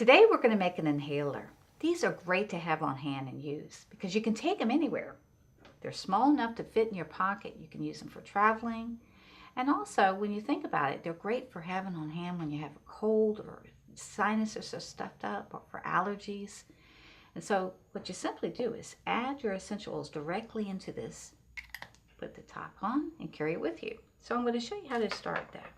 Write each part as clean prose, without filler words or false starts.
Today we're going to make an inhaler. These are great to have on hand and use because you can take them anywhere. They're small enough to fit in your pocket. You can use them for traveling. And also, when you think about it, they're great for having on hand when you have a cold or sinuses are stuffed up or for allergies. And so what you simply do is add your essential oils directly into this, put the top on, and carry it with you. So I'm going to show you how to start that.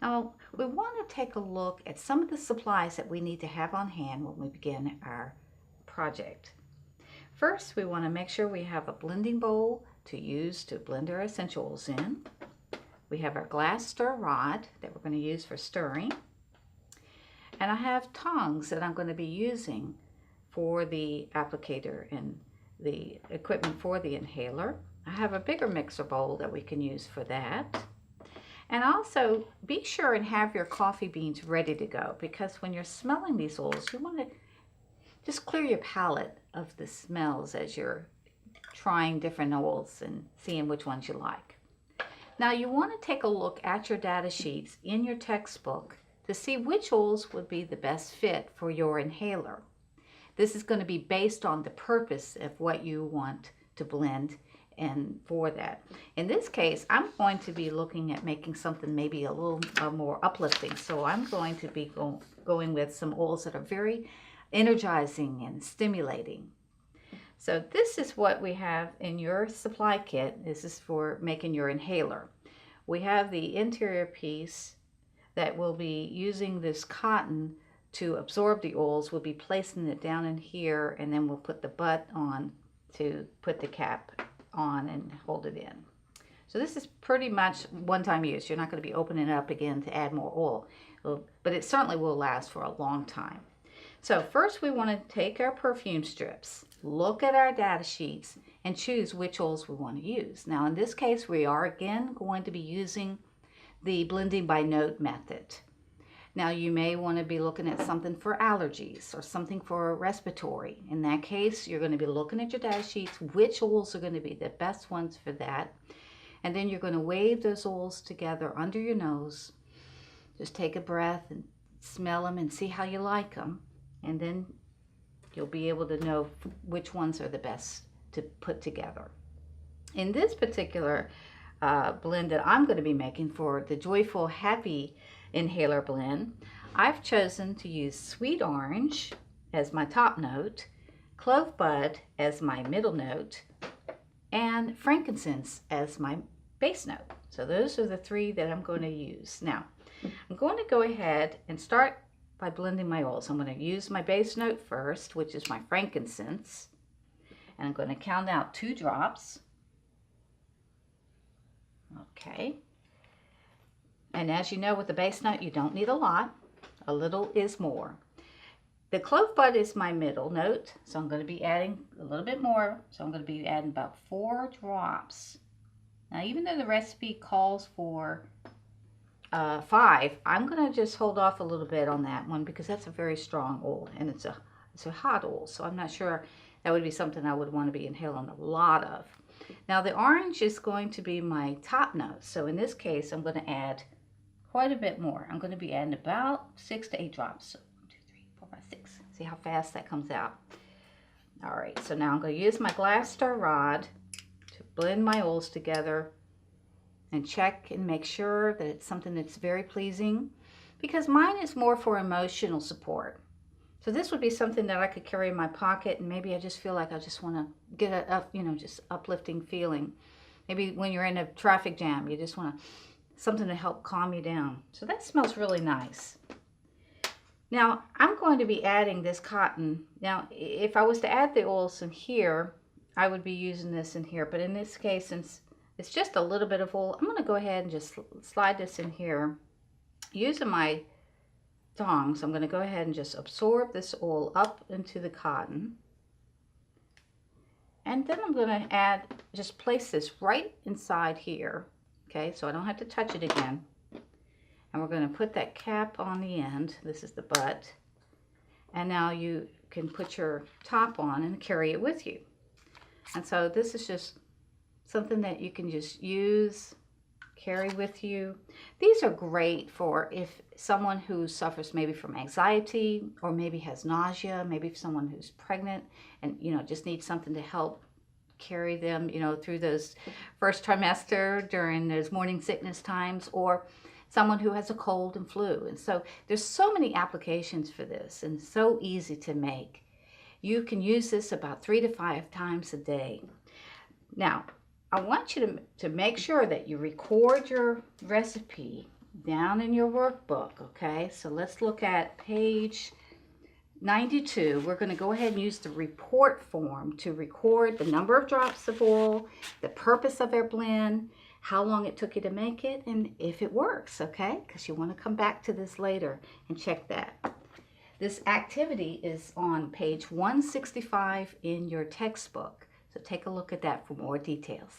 Now, we want to take a look at some of the supplies that we need to have on hand when we begin our project. First, we want to make sure we have a blending bowl to use to blend our essential oils in. We have our glass stir rod that we're going to use for stirring. And I have tongs that I'm going to be using for the applicator and the equipment for the inhaler. I have a bigger mixer bowl that we can use for that. And also, be sure and have your coffee beans ready to go, because when you're smelling these oils, you want to just clear your palate of the smells as you're trying different oils and seeing which ones you like. Now, you want to take a look at your data sheets in your textbook to see which oils would be the best fit for your inhaler. This is going to be based on the purpose of what you want to blend and for that. In this case, I'm going to be looking at making something maybe a little more uplifting. So I'm going to be going with some oils that are very energizing and stimulating. So this is what we have in your supply kit. This is for making your inhaler. We have the interior piece that will be using this cotton to absorb the oils. We'll be placing it down in here, and then we'll put the butt on to put the cap on and hold it in. So this is pretty much one-time use. You're not going to be opening it up again to add more oil, but it certainly will last for a long time. So first we want to take our perfume strips, look at our data sheets, and choose which oils we want to use. Now in this case, we are again going to be using the blending by note method. Now you may want to be looking at something for allergies or something for respiratory. In that case, you're going to be looking at your data sheets, which oils are going to be the best ones for that. And then you're going to wave those oils together under your nose. Just take a breath and smell them and see how you like them. And then you'll be able to know which ones are the best to put together. In this particular blend that I'm going to be making for the Joyful Happy Inhaler blend, I've chosen to use sweet orange as my top note, clove bud as my middle note, and frankincense as my base note. So those are the three that I'm going to use. Now, I'm going to go ahead and start by blending my oils. I'm going to use my base note first, which is my frankincense, and I'm going to count out 2 drops. Okay. And as you know, with the base note, you don't need a lot. A little is more. The clove bud is my middle note, so I'm going to be adding a little bit more. So I'm going to be adding about 4 drops. Now, even though the recipe calls for 5, I'm going to just hold off a little bit on that one because that's a very strong oil, and it's a hot oil. So I'm not sure that would be something I would want to be inhaling a lot of. Now, the orange is going to be my top note. So in this case, I'm going to add quite a bit more. I'm going to be adding about 6 to 8 drops. So 1, 2, 3, 4, 5, 6. See how fast that comes out. All right, so now I'm going to use my glass stir rod to blend my oils together and check and make sure that it's something that's very pleasing, because mine is more for emotional support. So this would be something that I could carry in my pocket, and maybe I just feel like I just want to get a just uplifting feeling. Maybe when you're in a traffic jam, you just want something to help calm you down. So that smells really nice. Now, I'm going to be adding this cotton. Now, if I was to add the oils in here, I would be using this in here. But in this case, since it's just a little bit of oil, I'm going to go ahead and just slide this in here. Using my tongs, I'm going to go ahead and just absorb this oil up into the cotton. And then I'm going to just place this right inside here. Okay, so I don't have to touch it again. And we're going to put that cap on the end. This is the butt. And now you can put your top on and carry it with you. And so this is just something that you can just use, carry with you. These are great for if someone who suffers maybe from anxiety or maybe has nausea, maybe someone who's pregnant and, just needs something to help carry them, through those first trimester during those morning sickness times, or someone who has a cold and flu. And so there's so many applications for this and so easy to make. You can use this about 3 to 5 times a day. Now, I want you to make sure that you record your recipe down in your workbook, okay? So let's look at page 92. We're going to go ahead and use the report form to record the number of drops of oil, the purpose of our blend, how long it took you to make it, and if it works, okay? Because you want to come back to this later and check that. This activity is on page 165 in your textbook. So take a look at that for more details.